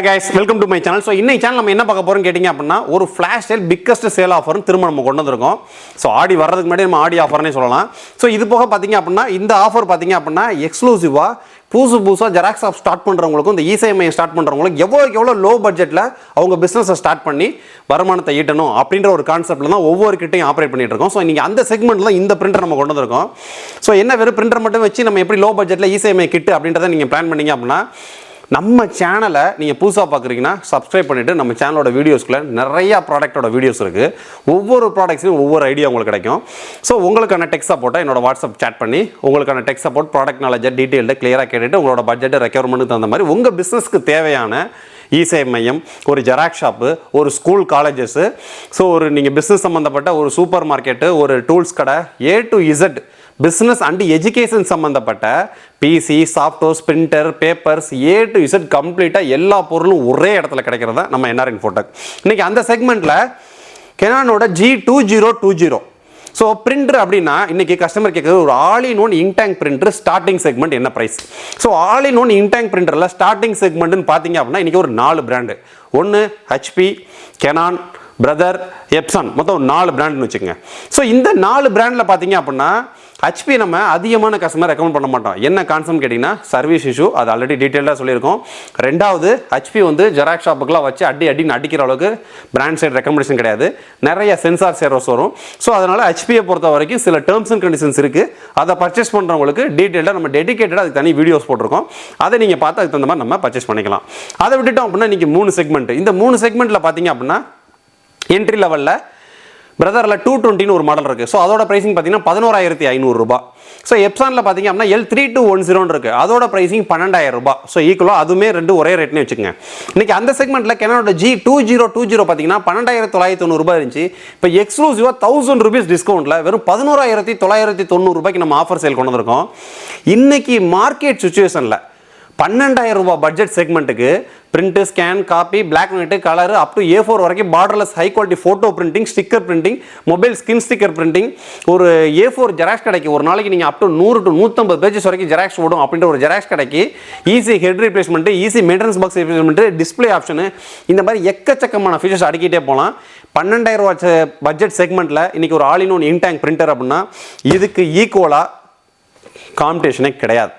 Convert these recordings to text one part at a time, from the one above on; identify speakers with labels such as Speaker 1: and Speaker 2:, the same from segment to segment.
Speaker 1: guys, welcome to my channel. So in this channel நம்ம என்ன பார்க்க போறோம் கேட்டிங்க அப்படினா ஒரு flash sale biggest sale offer திரும்ப நம்ம கொண்டு வந்திருக்கோம். So ஆடி வரதுக்கு முன்னாடி நம்ம ஆடி ஆஃபர்னே சொல்லலாம். So இது போக பாத்தீங்க அப்படினா இந்த ஆஃபர் பாத்தீங்க அப்படினா எக்ஸ்க்ளூசிவா புதுசா ஜெராக்ஸ் ஷாப் ஸ்டார்ட் பண்றவங்களுக்கு இந்த இசிஎம்ஐ ஸ்டார்ட் பண்றவங்களுக்கு எவ்வளவு லோ பட்ஜெட்ல அவங்க பிசினஸ் ஸ்டார்ட் பண்ணி வருமானத்தை ஈட்டணும் அப்படிங்கற ஒரு கான்செப்ட்ல தான் ஒவ்வொரு கிட்டையும் ஆபரேட் பண்ணிட்டு இருக்கோம். சோ நீங்க அந்த செக்மெண்ட்ல இந்த பிரிண்டர் நம்ம கொண்டு வந்திருக்கோம். சோ என்ன வெறும் பிரிண்டர் மட்டும் வச்சு நம்ம எப்படி லோ பட்ஜெட்ல இசிஎம்ஐ கிட் அப்படின்றத நீங்க பிளான் பண்ணீங்க அப்படினா நம்ம சேனலை நீங்கள் புதுசாக பார்க்குறீங்கன்னா சப்ஸ்கிரைப் பண்ணிவிட்டு நம்ம சேனலோட வீடியோஸ்க்குள்ள நிறையா ப்ராடக்ட்டோட வீடியோஸ் இருக்குது. ஒவ்வொரு ப்ராடக்ட்ஸ்லையும் ஒவ்வொரு ஐடியா உங்களுக்கு கிடைக்கும். ஸோ உங்களுக்கான டெக் சப்போர்ட்டை என்னோட வாட்ஸ்அப் சேட் பண்ணி உங்களுக்கான டெக் சப்போர்ட் ப்ராடக்ட் நாலேஜை டீட்டெயில்டு கிளியராக கேட்டுட்டு உங்களோட பட்ஜெட்டை ரெக்யர்மெண்ட்டுக்கு தகுந்த மாதிரி உங்கள் பிஸ்னஸ்க்கு தேவையான இசேவை மையம், ஒரு ஜெராக்ஸ் ஷாப்பு, ஒரு ஸ்கூல் காலேஜஸ்ஸு, ஸோ ஒரு நீங்கள் பிஸ்னஸ் சம்மந்தப்பட்ட ஒரு சூப்பர் மார்க்கெட்டு, ஒரு டூல்ஸ் கடை, A to Z business and education சம்மந்தப்பட்ட PC, softwares, printer, papers, A to Z கம்ப்ளீட்டாக எல்லா பொருளும் ஒரே இடத்துல கிடைக்கிறதா நம்ம NR Infotech. இன்னைக்கு அந்த செக்மெண்ட்டில் Canonோட G2020. ஸோ பிரிண்டர் அப்படின்னா இன்னைக்கு கஸ்டமர் கேட்குறது ஒரு all in one ink tank printer starting segment என்ன price? So all in one ink tank பிரிண்டரில் ஸ்டார்டிங் செக்மெண்ட்னு பார்த்தீங்க அப்படின்னா இன்னைக்கு ஒரு 4 பிராண்டு. ஒன்று HP, Canon, பிரதர், எப்சான், மொத்தம் 4 பிராண்டுன்னு வச்சுக்கோங்க. ஸோ இந்த 4 பிராண்டில் பார்த்தீங்க அப்படின்னா HP நம்ம அதிகமான கஸ்டமர் ரெக்கமெண்ட் பண்ண மாட்டோம். என்ன கான்செப்ட் கேட்டிங்கன்னா சர்வீஸ் இஷ்யூ, அது ஆல்ரெடி டீட்டெயிலாக சொல்லியிருக்கோம். ரெண்டாவது HP வந்து ஜெராக்ஸ் ஷாப்புக்குலாம் வச்சு அடின்னு அடிக்கிற அளவுக்கு பிராண்ட் சைடு ரெக்கமெண்டேஷன் கிடையாது. நிறைய சென்சார் சேரோஸ் வரும். ஸோ அதனால் HPயை பொறுத்த வரைக்கும் சில டேர்ம்ஸ் அண்ட் கண்டிஷன்ஸ் இருக்குது. அதை பர்ச்சேஸ் பண்ணுறவங்களுக்கு டீட்டெயிலாக நம்ம டெடிகேட்டடாக அதுக்கு தனி வீடியோஸ் போட்டிருக்கோம். அதை நீங்கள் பார்த்து அதுக்கு தகுந்த மாதிரி நம்ம பர்ச்சேஸ் பண்ணிக்கலாம். அதை விட்டுட்டோம் அப்படின்னா இன்றைக்கி 3 செக்மெண்ட். இந்த 3 செக்மெண்ட்டில் பார்த்தீங்க அப்படின்னா என்ட்ரி லெவலில் பிரதரில் 220 ஒரு மாடல் இருக்குது. ஸோ அதோட ப்ரைஸிங் பார்த்தீங்கன்னா 11,500 ரூபாய். ஸோ எப்சானில் பார்த்தீங்க அப்படின்னா L3210 இருக்குது. அதோட ப்ரைஸிங் 12,000 ரூபாய். ஸோ ஈக்குவலாக அதுவுமே ரெண்டு ஒரே ரேட்னே வச்சுக்கோங்க. இன்றைக்கி அந்த செக்மெண்ட்டில் Canonோட G2020 பார்த்தீங்கன்னா 12,990 ரூபாய் இருந்துச்சு. இப்போ எக்ஸ்க்ளூசிவாக 1000 ரூபீஸ் டிஸ்கவுண்ட்டில் வெறும் 11,990 ரூபாய்க்கு நம்ம ஆஃபர் சேல் கொண்டு வந்திருக்கோம். இன்றைக்கி மார்க்கெட் சுச்சுவேஷனில் 12,000 ரூபாய் பட்ஜெட் செக்மெண்ட்டுக்கு print, scan, copy, black and white, colour up to A4 வரைக்கும் borderless high quality photo printing, sticker printing, mobile skin sticker printing, ஒரு A4 ஜெராக்ஸ் கடைக்கு ஒரு நாளைக்கு நீங்கள் அப் டு 100 to 150 பேஜஸ் வரைக்கும் ஜெராக்ஸ் ஓடும் அப்படின்ற ஒரு ஜெராக்ஸ் கடைக்கு easy head replacement, easy maintenance box replacement, display option, இந்த மாதிரி எக்கச்சக்கமான ஃபீச்சர்ஸ் அடிக்கிட்டே போகலாம். 12,000 ரூபாய் பட்ஜெட் செக்மெண்ட்டில் இன்றைக்கி ஒரு all in one ink tank printer அப்படின்னா இதுக்கு ஈக்குவலாக காம்படிஷனே கிடையாது.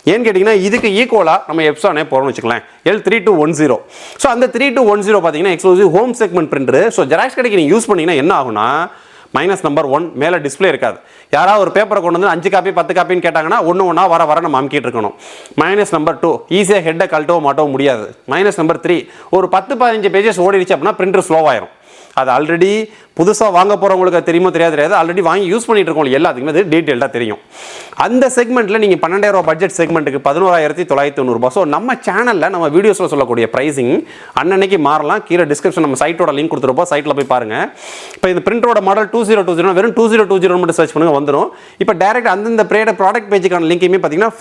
Speaker 1: ஏன்னு கேட்டிங்கன்னா இதுக்கு ஈக்குவலாக நம்ம எப்சானே போகிறோம்னு வச்சுக்கலாம். L3210. ஸோ அந்த 3210 பார்த்தீங்கன்னா exclusive home segment printer. So xerox கடைக்கு நீங்கள் யூஸ் பண்ணிங்கன்னா என்ன ஆகுனா -1 மேலே டிஸ்பிளே இருக்காது. யாராவது ஒரு பேப்பரை கொண்டு வந்து 5 காப்பி 10 காப்பின்னு கேட்டாங்கன்னா ஒன்றா வர நம்ம அமுக்கிட்டு இருக்கணும். -2 ஈஸியாக ஹெட்டை கழட்டவும் மாட்டவும் முடியாது. -3 ஒரு 10-15 பேஜஸ் ஓடிடுச்சு அப்படின்னா பிரிண்டர் ஸ்லோவாயிரும். அது ஆல்ரெடி புதுசாக வாங்க போகிறவங்களுக்கு தெரியுமோ தெரியாது, ஆல்ரெடி வாங்கி யூஸ் பண்ணிட்டு இருக்கவங்க எல்லாத்துக்குமே அது டீட்டெயில்டாக தெரியும். அந்த செக்மெண்ட்டில் நீங்கள் 12,000 ரூபாய் பட்ஜெட் செக்மெண்ட்டுக்கு 11,990 ரூபாய். ஸோ நம்ம சேனலில் நம்ம வீடியோஸில் சொல்லக்கூடிய ப்ரைஸிங் அன்னன்னைக்கு மாறலாம். கீழே டிஸ்கிரிப்ஷன் நம்ம சைட்டோட லிங்க் கொடுத்துருப்போம், சைட்டில் போய் பாருங்கள். இப்போ இந்த பிரிண்டரோட மாடல் 2020 வெறும் 2020 மட்டும் சர்ச் பண்ணுங்க வந்துடும். இப்போ டேரெக்ட் அந்தந்த ப்ராடக்ட் பேஜுக்கான லிங்கையுமே பார்த்தீங்கன்னா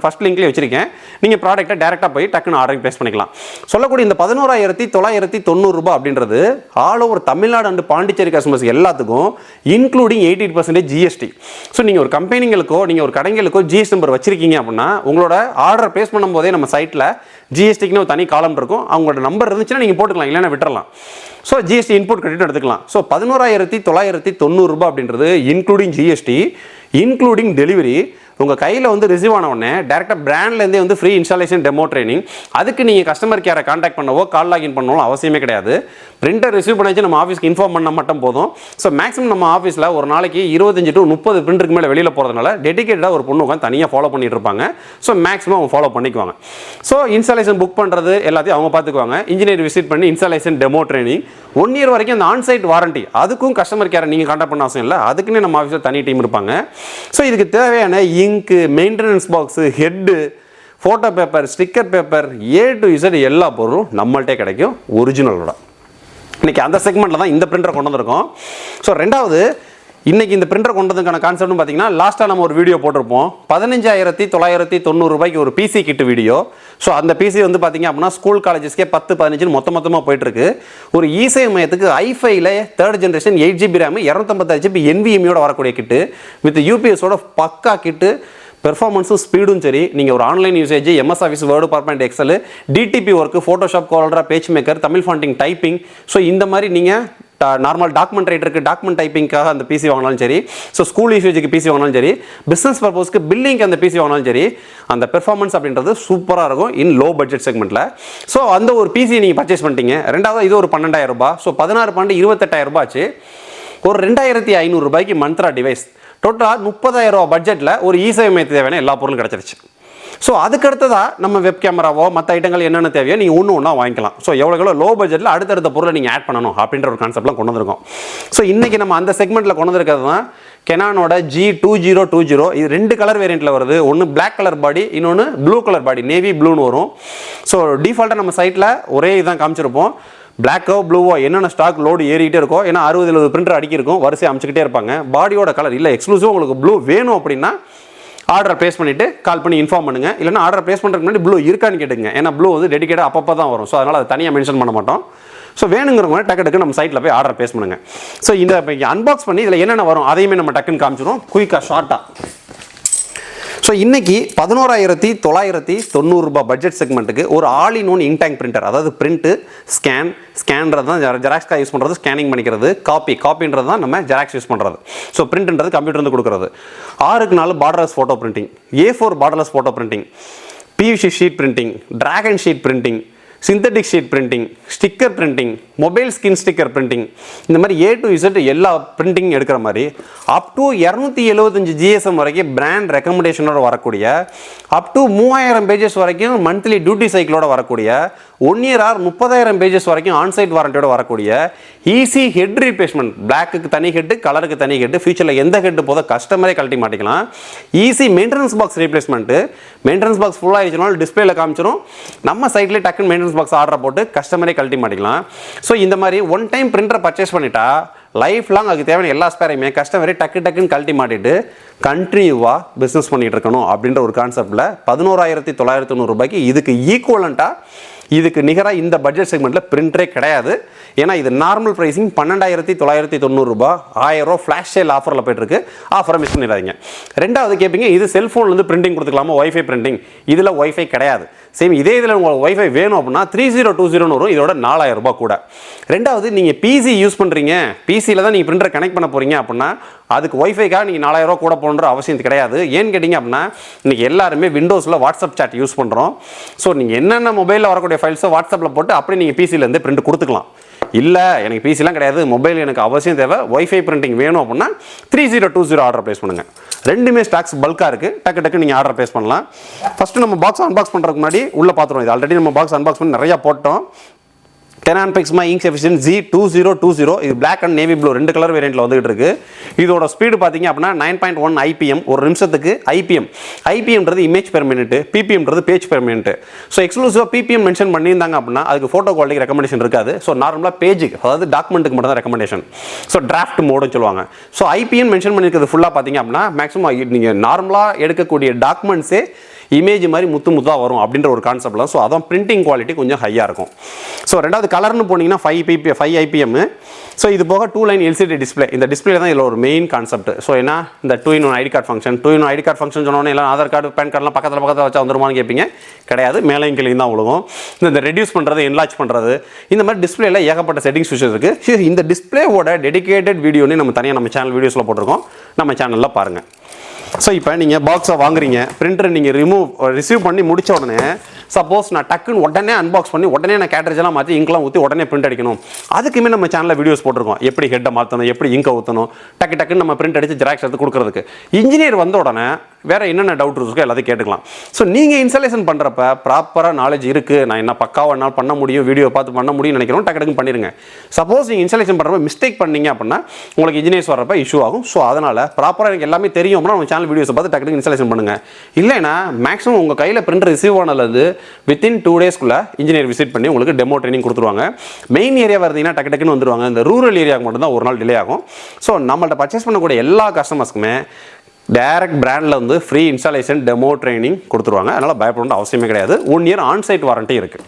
Speaker 1: ஃபஸ்ட் லிங்க்லேயே வச்சிருக்கேன். நீங்கள் ப்ராடக்ட்டை டேரெக்டாக போய் டக்குன்னு ஆர்டர் ப்ளேஸ் பண்ணிக்கலாம். சொல்லக்கூடிய இந்த 11,990 ரூபாய் அப்படின்றது all over Tamil Nadu and Pondicherry customers எல்லாத்துக்கும் இன்க்ளூடிங் 88% GST. ஸோ நீங்கள் ஒரு கம்பெனிங்களுக்கோ நீங்கள் ஒரு கடைங்களுக்கோ GST நம்பர் வச்சிருக்கீங்க அப்படின்னா உங்களோட ஆர்டர் ப்ளேஸ் பண்ணும்போதே நம்ம சைட்டில் GSTக்குன்னு ஒரு தனி காலம் இருக்கும். அவங்களோட நம்பர் இருந்துச்சுன்னா நீங்கள் போட்டுக்கலாம், இல்லைன்னா விட்டுறலாம். ஸோ GST இன்புட் கிரெடிட் எடுத்துக்கலாம். ஸோ 11,990 ரூபாய் அப்படின்றது இன்க்ளூடிங் GST, இன்க்ளூடிங் டெலிவரி. உங்கள் கையில் வந்து ரிசீவ் ஆன உடனே டேரெக்டாக பிராண்ட்லேருந்தே வந்து ஃப்ரீ இன்ஸ்டாலேஷன், டெமோ ட்ரைனிங். அதுக்கு நீங்கள் கஸ்டமர் கேரை கான்டாக்ட் பண்ணவோ கால் லாகின் பண்ணவும் அவசியமே கிடையாது. பிரிண்டர் ரிசீவ் பண்ணிச்சு நம்ம ஆஃபீஸ்க்கு இன்ஃபார்ம் பண்ணால் மட்டும் போதும். ஸோ மேக்ஸிமம் நம்ம ஆஃபீஸில் ஒரு நாளைக்கு 25 to 30 பிரிண்டருக்கு மேலே வெளியில் போகிறதுனால டெடிகேட்டடாக ஒரு பொண்ணு உட்காந்து தனியாக ஃபாலோ பண்ணிட்டு இருப்பாங்க. ஸோ மேக்ஸிமம் அவங்க ஃபாலோ பண்ணிக்குவாங்க. ஸோ இன்ஸ்டாலேஷன் புக் பண்ணுறது எல்லாத்தையும் அவங்க பார்த்துக்குவாங்க. இன்ஜினியர் விசிட் பண்ணி இன்ஸ்டாலேஷன், டெமோ ட்ரைனிங், 1 year வரைக்கும் அந்த ஆன்சைட் வாரண்டி. அதுக்கும் கஸ்டமர் கேரை நீங்கள் கான்டாக்ட் பண்ண அவசியம் இல்லை. அதுக்குன்னு நம்ம ஆஃபீஸில் தனி டீம் இருப்பாங்க. ஸோ இதுக்கு தேவையான இங்கு, maintenance box, head, photo paper, sticker paper, A to Z எல்லா பொருளும் நம்மள்கிட்டே கிடைக்கும் ஒரிஜினலோட. இன்றைக்கி அந்த செக்மெண்ட்டில் தான் இந்த பிரிண்டரை கொண்டு வந்திருக்கோம். ஸோ ரெண்டாவது இன்றைக்கி இந்த பிரிண்டர் கொண்டு வந்ததுக்கான கான்செப்ட்னு பார்த்தீங்கன்னா லாஸ்ட்டாக நம்ம ஒரு வீடியோ போட்டிருப்போம். 15,990 ரூபாய்க்கு ஒரு PC கிட்டு வீடியோ. ஸோ அந்த PC வந்து பார்த்தீங்க அப்படின்னா ஸ்கூல் காலேஜஸ்க்கே 10-15 மொத்தமாக போயிட்டுருக்கு. ஒரு இசேவை மையத்துக்கு i5ல 3rd generation 8GB RAM 256GB NVMe வரக்கூடிய கிட்டு வித் UPSோட பக்கா கிட்டு பெர்ஃபார்மன்ஸும் ஸ்பீடும் சரி, நீங்கள் ஒரு online usage, MS Office, Word, PowerPoint, Excel, DTP work, Photoshop, Corel, PageMaker, Tamil fonting, typing, so இந்த மாதிரி நீங்கள் நார்மல் டாக்குமெண்ட் ரைட்டருக்கு டாக்குமெண்ட் டைப்பிங்காக அந்த பிசி வாங்கினாலும் சரி, ஸோ ஸ்கூல் யூசேஜுக்கு பிசி வாங்கினாலும் சரி, பிஸ்னஸ் பர்பஸ்க்கு பில்லிங்க்கு அந்த பிசி வாங்கினாலும் சரி, அந்த பெர்ஃபார்மன்ஸ் அப்படின்றது சூப்பராக இருக்கும் இன் லோ பட்ஜெட் செக்மெண்ட்டில். ஸோ அந்த ஒரு பிசி நீங்கள் பர்ச்சேஸ் பண்ணிட்டீங்க. ரெண்டாவது இது ஒரு 12,000 ரூபாய். ஸோ 16 பன்னெண்டு 28,000 ரூபாய் ஆச்சு. ஒரு 2,500 ரூபாய்க்கு மந்த்ரா டிவைஸ். டோட்டலாக 30,000 ரூபா பட்ஜெட்டில் ஒரு இ-சேவை தேவையான எல்லா பொருளும் கிடச்சிருச்சு. ஸோ அதுக்கடுத்ததாக நம்ம வெப் கேமராவோ மற்ற ஐட்டங்கள் என்னென்ன தேவையோ நீங்கள் ஒன்றா வாங்கிக்கலாம். ஸோ எவ்வளோ லோ பட்ஜெட்டில் அடுத்தடுத்த பொருளை நீங்கள் ஆட் பண்ணணும் அப்படின்ற ஒரு கான்செப்ட்லாம் கொண்டு வந்திருக்கோம். ஸோ இன்றைக்கி நம்ம அந்த செக்மெண்ட்டில் கொண்டு வந்திருக்கிறது தான் கெனானோட G2020. இது 2 கலர் வேரியண்ட்டில் வருது. ஒன்று பிளாக் கலர் பாடி, இன்னொன்று ப்ளூ கலர் பாடி, நேவி ப்ளூன்னு வரும். ஸோ டிஃபால்ட்டாக நம்ம சைட்டில் ஒரே இதுதான் காமிச்சிருப்போம். பிளாக்கோ ப்ளூவோ என்னென்ன ஸ்டாக் லோடு ஏறிக்கிட்டே இருக்கும். ஏன்னா 60-70 பிரிண்டர் அடிக்கிருக்கும், வரிசை அமைச்சிக்கிட்டே இருப்பாங்க. பாடியோட கலர் இல்லை எக்ஸ்க்ளூசிவ் உங்களுக்கு ப்ளூ வேணும் அப்படின்னா ஆர்டர் ப்ளேஸ் பண்ணிவிட்டு கால் பண்ணி இன்ஃபார்ம் பண்ணுங்கள். இல்லைனா ஆர்டர் ப்ளேஸ் பண்ணுறதுக்கு முன்னாடி ப்ளூ இருக்கான்னு கேட்டுங்க. ஏன்னா ப்ளூ வந்து டெடிகேட்டாக அப்பப்போ தான் வரும். ஸோ அதனால் அதை தனியாக மென்ஷன் பண்ண மாட்டோம். ஸோ வேணுங்கிறவங்க டக்கு நம்ம சைட்டில் போய் ஆர்டர் ப்ளேஸ் பண்ணுங்கள். ஸோ இந்த அன்பாக்ஸ் பண்ணி இதில் என்னென்ன வரும் அதையுமே நம்ம டக்குன்னு காமிச்சிடும் குயிக்காக ஷார்ட்டாக. ஸோ இன்றைக்கி 11,990 ரூபாய் பட்ஜெட் செக்மெண்ட்டுக்கு ஒரு all in one ink tank printer, அதாவது பிரிண்ட்டு, ஸ்கேன்றது தான் ஜெராக்ஸ்க்காக யூஸ் பண்ணுறது, ஸ்கேனிங் பண்ணிக்கிறது, காப்பின்றது தான் நம்ம ஜெராக்ஸ் யூஸ் பண்ணுறது. ஸோ பிரிண்ட்ன்றது கம்ப்யூட்டர் கொடுக்குறது. 6x4 borderless photo printing, A4 borderless photo printing, PVC sheet printing, dragon sheet printing, synthetic sheet printing, sticker printing, mobile skin sticker printing, இந்த மாதிரி A to Z எல்லா printing எடுக்கிற மாதிரி up to 275 GSM வரைக்கும் brand ரெக்கமெண்டேஷனோட வரக்கூடிய, up to 3000 pages வரைக்கும் monthly duty சைக்கிளோட வரக்கூடிய, 1 year R 30,000 pages வரைக்கும் ஆன்சைட் வாரண்டியோட வரக்கூடிய, ஈஸி ஹெட் ரீப்ளேஸ்மெண்ட், பிளாக்கு தனி ஹெட்டு, கலருக்கு தனி ஹெட்டு, ஃபியூச்சரில் எந்த ஹெட்டு போதும் கஸ்டமரே கழட்டி மாட்டிக்கலாம். Easy maintenance box replacement, maintenance box ஃபுல்லாக ஆயிடுச்சுனாலும் டிஸ்பிளேல காமிச்சிடும். நம்ம சைட்லேயே டக்குன்னு மெயின்டெனன்ஸ் பாக்ஸ் ஆர்டர் போட்டு கஸ்டமரே கழட்டி மாட்டிக்கலாம். ஸோ இந்த மாதிரி ஒன் டைம் பிரிண்டரை பர்ச்சேஸ் பண்ணிட்டா லைஃப் லாங் அதுக்கு தேவையான எல்லா ஸ்பேரையுமே கஸ்டமரே டக்குன்னு கழட்டி மாட்டிட்டு கண்டினியூவாக பிஸ்னஸ் பண்ணிகிட்டு இருக்கணும் அப்படின்ற ஒரு கான்செப்டில் 11,990 ரூபாய்க்கு இதுக்கு ஈக்குவலண்ட்டாக, இதுக்கு நிகராக இந்த பட்ஜெட் செக்மெண்ட்டில் பிரிண்டரே கிடையாது. ஏன்னா இது நார்மல் ப்ரைஸிங் 12,990 ரூபாய். 1000 ரூபா ஃப்ளாஷ் சேல் ஆஃபரில் போய்ட்டுருக்கு. ஆஃபரை மிஸ் பண்ணிடாதீங்க. ரெண்டாவது கேட்பீங்க, இது செல்ஃபோன்லேருந்து பிரிண்டிங் கொடுத்துக்கலாமா, ஒய்ஃபை பிரிண்டிங்? இதில் ஒய்ஃபை கிடையாது. சேம் இதே இதில் உங்களுக்கு ஒய்ஃபை வேணும் அப்படின்னா 3020 வரும். இதோட 4,000 ரூபாய் கூட. ரெண்டாவது நீங்கள் பிசி யூஸ் பண்ணுறீங்க, பிசியில் தான் நீங்கள் பிரிண்டரை கனெக்ட் பண்ண போகிறீங்க அப்படின்னா அதுக்கு ஒய்ஃபைக்காக நீங்கள் 4,000 ரூபா கூட போகணுன்ற அவசியம் கிடையாது. ஏன்னு கேட்டிங்க அப்படின்னா இன்றைக்கி எல்லாருமே விண்டோஸில் வாட்ஸ்அப் சாட் யூஸ் பண்ணுறோம். ஸோ நீங்கள் என்னென்ன மொபைலில் வரக்கூடிய ஃபைல்ஸை வாட்ஸ்அப்பில் போட்டு அப்படியே நீங்கள் பிசியிலேருந்து பிரிண்ட் கொடுத்துக்கலாம். இல்லை எனக்கு பிசிலாம் கிடையாது, மொபைல் எனக்கு அவசியம் தேவை, ஒய்ஃபை பிரிண்டிங் வேணும் அப்படின்னா 3020 ஆர்டர் ப்ளேஸ் பண்ணுங்கள். ரெண்டுமே ஸ்டாக்ஸ் பல்காக இருக்குது. டக்கு நீங்கள் ஆர்டர் ப்ளேஸ் பண்ணலாம். ஃபஸ்ட்டு நம்ம பாக்ஸ் அன்பாக்ஸ் பண்ணுறதுக்கு முன்னாடி உள்ளே பார்த்துருவோம். இது ஆல்ரெடி நம்ம பாக்ஸ் அன்பாக்ஸ் பண்ணி நிறையா போட்டோம். Canon Pixma Ink Efficient G2020. இது black and navy blue 2 colour வேரியண்ட்டில் வந்துகிட்டு இருக்கு. இதோட ஸ்பீடு பார்த்தீங்க அப்படின்னா 9.1 IPM ஒரு நிமிஷத்துக்கு. ஐபிஎம்ன்றது இமேஜ் பெர் மினிட், பிபிஎம்ன்றது பேஜ் பெர் மினிட். ஸோ எக்ஸ்க்ளூசிவாக பிபிஎம் மென்ஷன் பண்ணியிருந்தாங்க அப்படின்னா அதுக்கு ஃபோட்டோ குவாலிட்டி ரெக்கமெண்டேஷன் இருக்காது. ஸோ நார்மலாக பேஜுக்கு, அதாவது டாக்குமெண்ட்டுக்கு மட்டும் தான் ரெக்கமெண்டேஷன். ஸோ டிராஃப்ட் மோடுன்னு சொல்லுவாங்க. ஸோ ஐபிஎம் மென்ஷன் பண்ணியிருக்கிறது ஃபுல்லாக பார்த்தீங்க அப்படின்னா மேக்ஸிமம் நீங்கள் நார்மலாக எடுக்கக்கூடிய டாக்குமெண்ட்ஸே இமேஜ் மாதிரி முத்தாக வரும் அப்படின்ற ஒரு கான்செப்ட்ல. ஸோ அதான் பிரிண்டிங் குவாலிட்டி கொஞ்சம் ஹையாக இருக்கும். ஸோ ரெண்டாவது கலர்னு போனீங்கன்னா 5 IPM. ஸோ இது போக 2 லைன் LCD டிஸ்பிளே. இந்த டிஸ்பிளே தான் இதில் ஒரு மெயின் கான்செப்ட். ஸோ ஏன்னா இந்த 2-in-1 ID card function, 2-in-1 ID card function சொன்னோன்னே எல்லாம் ஆதார் கார்டு பேன் கார்டெலாம் பக்கத்தில் வச்சா வந்துருமான்னு கேட்பீங்க. கிடையாது, மேலையும் கீழையும் தான் விழுகும். இந்த ரெடியூஸ் பண்ணுறது, என்லார்ஜ் பண்ணுறது, இந்த மாதிரி டிஸ்பிளேல ஏகப்பட்ட செட்டிங்ஸ் ஃபீச்சர்ஸ் இருக்குது. இந்த டிஸ்பிளேவோட டெடிகேட்டட் வீடியோன்னு நம்ம தனியாக நம்ம சேனல் வீடியோஸில் போட்டிருக்கோம், நம்ம சேனலில் பாருங்கள். ஸோ இப்போ நீங்கள் பாக்ஸை வாங்குறீங்க, பிரிண்டரை நீங்கள் ரிசீவ் பண்ணி முடித்த உடனே சப்போஸ் நான் டக்குன்னு உடனே அன்பாக்ஸ் பண்ணி உடனே நான் கேட்ரேஜெல்லாம் மாற்றி இங்கெலாம் ஊற்றி உடனே பிரிண்ட் அடிக்கணும். அதுக்குமே நம்ம சேனலில் வீடியோஸ் போட்டிருக்கோம். எப்படி ஹெட்டை மாற்றணும், எப்படி இங்கை ஊற்றணும், டக்குன்னு நம்ம பிரிண்ட் அடித்து ஜெராக்ஸ் எடுத்து கொடுக்குறதுக்கு. இன்ஜினியர் வந்த உடனே வேறு என்னென்ன டவுட் இருக்கோ எல்லாத்தையும் கேட்டுக்கலாம். ஸோ நீங்கள் இன்ஸ்டாலேஷன் பண்ணுறப்ப ப்ராப்பராக நாலேஜ் இருக்குது, நான் என்ன பக்காவாக என்னால் பண்ண முடியும், வீடியோ பார்த்து பண்ண முடியும்னு நினைக்கிறோம், டக்குன்னு பண்ணிடுங்க. சப்போஸ் நீங்கள் இன்ஸ்டாலேஷன் பண்ணுறப்ப மிஸ்டேக் பண்ணீங்க அப்படின்னா உங்களுக்கு இன்ஜினியர்ஸ் வரப்போ இஷ்யூ ஆகும். ஸோ அதனால் ப்ராப்பராக எனக்கு எல்லாமே தெரியும் அப்படின்னா நம்ம சேனல் வீடியோஸை பார்த்து டக்குன்னு இன்ஸ்டாலேஷன் பண்ணுங்கள். இல்லைன்னா மேக்ஸிமம் உங்கள் கையில் பிரிண்டர் ரிசீவ் ஆனது வித்தின் 2 daysக்குள்ளே இன்ஜினியர் விசிட் பண்ணி உங்களுக்கு டெமோ ட்ரைனிங் கொடுத்துருவாங்க. மெயின் ஏரியா வருதுன்னா டக்குன்னு வந்துருவாங்க. இந்த ரூரல் ஏரியாவுக்கு மட்டும்தான் ஒரு நாள் டிலே ஆகும். ஸோ நம்மள்ட்ட பர்ச்சேஸ் பண்ணக்கூடிய எல்லா கஸ்டமர்ஸ்க்குமே டைரக்ட் பிராண்டில் வந்து ஃப்ரீ இன்ஸ்டாலேஷன் டெமோ ட்ரைனிங் கொடுத்துருவாங்க. அதனால் பயப்பட அவசியமே கிடையாது. 1 year ஆன்சைட் வாரண்ட்டி இருக்குது.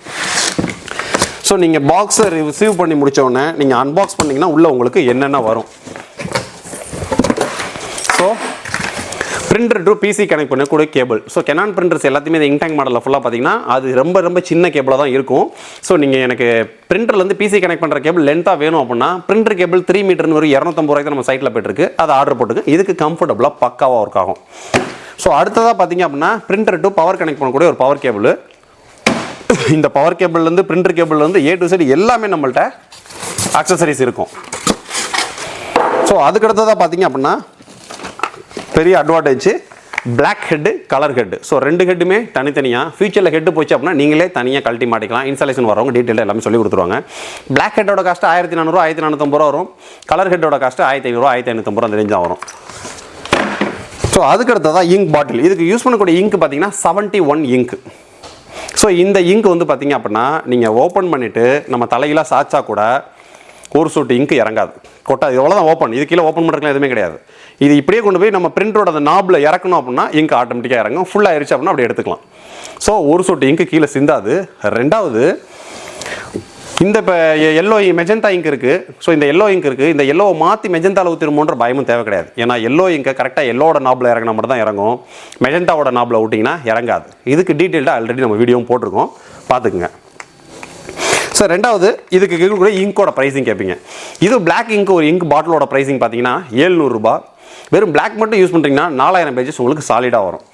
Speaker 1: ஸோ நீங்கள் பாக்ஸை ரிசீவ் பண்ணி முடித்தோடனே நீங்கள் அன்பாக்ஸ் பண்ணிங்கன்னா உள்ளே உங்களுக்கு என்னென்ன வரும். So printer to PC connect பண்ணக்கூடிய கேபிள். ஸோ கெனான் பிரிண்டர்ஸ் எல்லாத்தையுமே இந்த இன்டேங்க் மாடலில் ஃபுல்லாக பார்த்தீங்கன்னா அது ரொம்ப சின்ன கேபிளாக தான் இருக்கும். ஸோ நீங்கள் எனக்கு பிரிண்டர்லேருந்து பிசி கனெக்ட் பண்ணுற கேபிள் லென்த்தாக வேணும் அப்படின்னா பிரிண்டர் கேபிள் 3 மீட்டர்னு ஒரு 250 ரூபாய்க்கு நம்ம சைட்டில் போய்ட்டுருக்கு. அதை ஆர்டர் போட்டுக்கு இதுக்கு கம்ஃபர்டபுளாக பக்காவாக ஒர்க் ஆகும். ஸோ அடுத்ததாக பார்த்தீங்க அப்படின்னா பிரிண்டர் டு பவர் கனெக்ட் பண்ணக்கூடிய ஒரு பவர் கேபிள். இந்த பவர் கேபிள்லேருந்து பிரிண்டர் கேபிள்லேருந்து A to Z எல்லாமே நம்மள்ட்ட ஆக்சசரிஸ் இருக்கும். ஸோ அதுக்கடுத்ததாக பார்த்தீங்க அப்படின்னா பெரிய advantage black head colour head. So 2 ஹெட்டுமே தனித்தனியாக ஃபியூச்சரில் ஹெட்டு போச்சு அப்படின்னா நீங்களே தனியாக கழட்டி மாட்டிக்கலாம். இன்ஸ்டாலேஷன் வரவங்க டீட்டெயில் எல்லாமே சொல்லி கொடுத்துருவாங்க. பிளாக் ஹெட்டோட காஸ்ட்டு 1400 1450 ரூபா வரும். கலர் ஹெட்டோட காஸ்ட்டு 1500 1550 அந்த ரேஞ்ச் தான் வரும். ஸோ அதுக்கடுத்ததான் இங்க் பாட்டில். இதுக்கு யூஸ் பண்ணக்கூடிய இங்க் பார்த்தீங்கன்னா 71 இங்க். ஸோ இந்த இங்க் வந்து பார்த்தீங்க அப்படின்னா நீங்கள் ஓப்பன் பண்ணிவிட்டு நம்ம தலையில சாய்ச்சா கூட ஒரு சொட்டு இங்க் இறங்காது, கொட்டாது. இவ்வளோ தான் ஓப்பன். இது கீழே ஓப்பன் பண்ணுறதுலாம் எதுவுமே கிடையாது. இது இப்படியே கொண்டு போய் நம்ம பிரிண்டரோட அந்த நாபில் இறக்கணும் அப்படின்னா இங்க் ஆட்டோமேட்டிக்காக இறங்கும். ஃபுல்லாக ஆயிடுச்சு அப்படின்னா அப்படி எடுத்துக்கலாம். ஸோ ஒரு சொட்டு இங்க் கீழே சிந்தாது. ரெண்டாவது இந்த இப்போ எல்லோ மெஜந்தா இங்க் இருக்குது. ஸோ இந்த எல்லோ இங்க் இருக்குது. இந்த எல்லோவை மாற்றி மெஜந்தாவில் ஊற்றிருமோன்ற பயமும் தேவை கிடையாது. ஏன்னா எல்லோ இங்கை கரெக்டாக எல்லோட நாபில் இறங்கினா மட்டும் தான் இறங்கும். மெஜந்தாவோட நாபில் விட்டிங்கன்னா இறங்காது. இதுக்கு டீட்டெயில்டாக ஆல்ரெடி நம்ம வீடியோவும் போட்டிருக்கோம், பார்த்துக்குங்க. ஸோ ரெண்டாவது இதுக்கு இருக்கக்கூடிய இங்கோட ப்ரைஸிங் கேட்பீங்க. இது பிளாக் இங்க் ஒரு இங்க் பாட்டிலோட ப்ரைஸிங் பார்த்தீங்கன்னா 700 ரூபா. வெறும் பிளாக் மட்டும் யூஸ் பண்ணுறீங்கன்னா 4000 பேஜஸ் உங்களுக்கு சாலிடாக வரும்.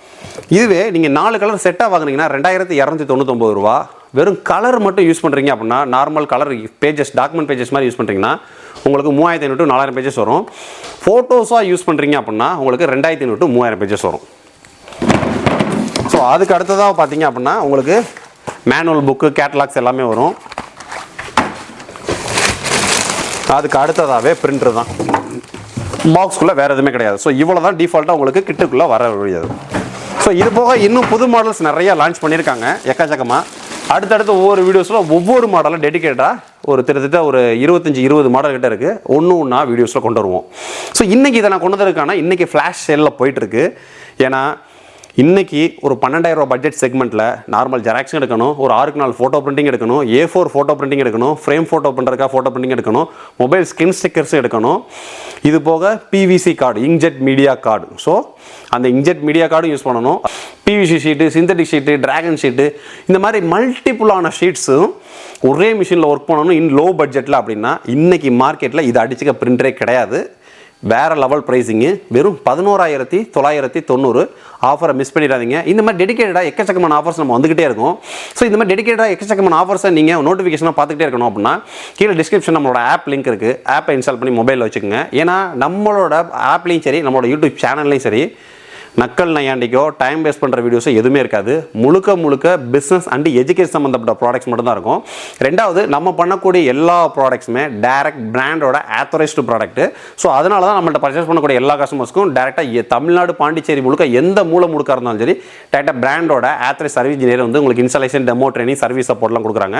Speaker 1: இதுவே நீங்கள் 4 கலர் செட்டாக வாங்குனீங்கன்னா 2299 ரூபா. வெறும் கலர் மட்டும் யூஸ் பண்ணுறீங்க அப்படின்னா normal colour pages document pages மாதிரி யூஸ் பண்ணுறீங்கன்னா உங்களுக்கு 3500 to 4000 பேஜஸ் வரும். ஃபோட்டோஸாக யூஸ் பண்ணுறீங்க அப்படின்னா உங்களுக்கு 2500 to 3000 பேஜஸ் வரும். ஸோ அதுக்கு அடுத்ததாக பார்த்தீங்க அப்படின்னா உங்களுக்கு மேனுவல் புக்கு கேட்டலாக்ஸ் எல்லாமே வரும். அதுக்கு அடுத்ததாகவே பிரிண்டர் தான். பாக்ஸ்குள்ளே வேறு எதுவுமே கிடையாது. ஸோ இவ்வளோ தான் டிஃபால்ட்டாக உங்களுக்கு கிட்டுக்குள்ளே வர முடியாது. ஸோ இது போக இன்னும் புது மாடல்ஸ் நிறையா லான்ச் பண்ணியிருக்காங்க எக்கச்சக்கமாக. அடுத்தடுத்து ஒவ்வொரு வீடியோஸில் ஒவ்வொரு மாடலும் டெடிக்கேட்டாக ஒரு கிட்டத்தட்ட ஒரு 25-20 மாடல் கிட்ட இருக்குது. ஒன்றா வீடியோஸில் கொண்டு வருவோம். ஸோ இன்றைக்கி இதை நான் கொண்டு வந்திருக்கேன்னா இன்றைக்கி ஃப்ளாஷ் சேலில் போயிட்டுருக்கு. ஏன்னா இன்றைக்கி ஒரு 12000 ரூபா பட்ஜெட் செக்மெண்ட்டில் நார்மல் ஜெராக்ஸும் எடுக்கணும், ஒரு 6x4 ஃபோட்டோ பிரிண்டிங் எடுக்கணும், A4 ஃபோட்டோ பிரிண்டிங் எடுக்கணும், ஃப்ரேம் ஃபோட்டோ பண்ணுறதுக்காக ஃபோட்டோ பிரிண்டிங் எடுக்கணும், மொபைல் ஸ்கின் ஸ்டிக்கர்ஸும் எடுக்கணும். இது போக PVC card, inkjet media card. So அந்த இங்க்ஜெட் மீடியா கார்டும் யூஸ் பண்ணணும். PVC sheet, synthetic sheet, dragon sheet, இந்த மாதிரி மல்டிப்புளான ஷீட்ஸும் ஒரே மிஷினில் ஒர்க் பண்ணணும் இன் லோ பட்ஜெட்டில். அப்படின்னா இன்றைக்கி மார்க்கெட்டில் இது அடிச்சுக்க பிரிண்டரே கிடையாது. வேறு லெவல் ப்ரைஸிங்கு. வெறும் 11990 ஆஃபரை மிஸ் பண்ணிடாதீங்க. இந்த மாதிரி டெடிக்கேட்டடாக எக்கச்சக்கமான ஆஃபர்ஸ் நம்ம வந்துக்கிட்டே இருக்கும். ஸோ இந்த மாதிரி டெடிக்கேட்டடாக எக்கச்சக்கமான ஆஃபர்ஸை நீங்கள் நோட்டிஃபிகேஷனாக பார்த்துக்கிட்டே இருக்கணும் அப்படின்னா கீழே டிஸ்கிரிப்ஷன் நம்மளோட ஆப் லிங்க் இருக்குது. ஆப்பை இன்ஸ்டால் பண்ணி மொபைலில் வச்சுக்கோங்க. ஏன்னா நம்மளோட ஆப்லேயும் சரி நம்மளோட யூடியூப் சேனல்லையும் சரி நக்கல் நையாண்டிக்கோ டைம் வேஸ்ட் பண்ணுற வீடியோஸோ எதுவுமே இருக்காது. முழுக்க பிஸ்னஸ் அண்ட் எஜுகேஷன் சம்மந்தப்பட்ட ப்ராடக்ட்ஸ் மட்டும் தான் இருக்கும். ரெண்டாவது நம்ம பண்ணக்கூடிய எல்லா ப்ராடக்ட்ஸுமே டேரக்ட் பிராண்டோட ஆத்தரைஸ்டு ப்ராடக்ட்டு. ஸோ அதனால தான் நம்மள்ட்ட பர்ச்சேஸ் பண்ணக்கூடிய எல்லா கஸ்டமர்ஸ்க்கும் டேரெக்டாக தமிழ்நாடு பாண்டிச்சேரி முழுக்க எந்த மூலை முழுக்க இருந்தாலும் சரி டேரெக்டாக பிராண்டோட ஆத்தரைஸ் சர்வீஸ் இன்ஜினியர் வந்து உங்களுக்கு இன்ஸ்டாலேஷன், டெமோ ட்ரைனிங், சர்வீஸ் சப்போர்ட்லாம் கொடுக்குறாங்க.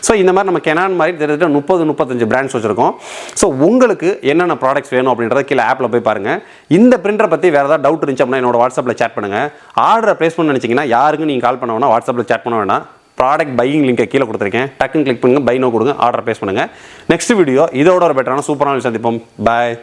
Speaker 1: ஸோ இந்த மாதிரி நம்ம கெனான் மாதிரி கிட்டத்தட்ட 30-35 பிராண்ட்ஸ் வச்சுருக்கோம். ஸோ உங்களுக்கு என்னென்ன ப்ராடக்ட்ஸ் வேணும் அப்படின்றத கீழே ஆப்பில் போய் பாருங்கள். இந்த பிரிண்டரை பற்றி வேறு ஏதாவது டவுட் இருந்துச்சு அப்படின்னா வாட்ஸ்அப்பில் சேட் பண்ணுங்கள். ஆர்டரை ப்ளேஸ் பண்ண நினச்சிங்கன்னா யாருக்கும் நீங்கள் கால் பண்ண வேணா, வாட்ஸ்அப்பில் சேட் பண்ண வேணாம். ப்ராடக்ட் பையிங் லிங்கை கீழே கொடுத்துருக்கேன். டக்குன்னு கிளிக் பண்ணுங்கள், பை நோ கொடுங்க, ஆர்டர் ப்ளேஸ் பண்ணுங்கள். நெக்ஸ்ட் வீடியோ இதோட ஒரு பெட்டரான சூப்பரான சந்திப்போம். பாய்.